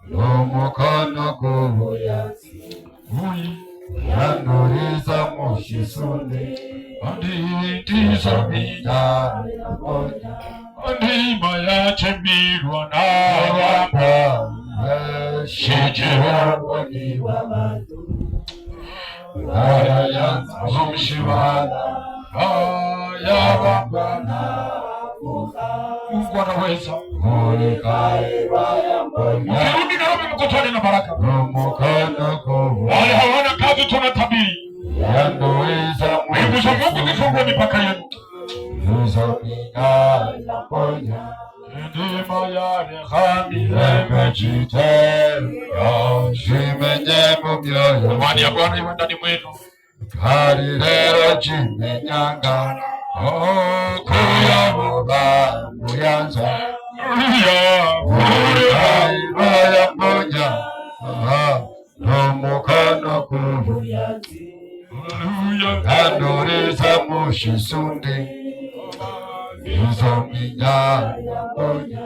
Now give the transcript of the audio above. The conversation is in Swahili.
n'umukono kubuyazi yanuriza mushisune anditizo minyayaponya andima yachemirwa n'abapa shijiraboni w'abantu ayayanza mushibana ayabambana Mwana weza ukirudi na wewe mkutane na baraka. Wale hawana kazi tunatabiri mbingu za Mungu zifungue mipaka yenu. Ndima ya rehami amani ya Bwana iwe ndani mwenu. Karirero chimenyanga kuyamuba muyanza kuya moja n'umukono kubuyazi kanuriza mushisune izo minya yaponya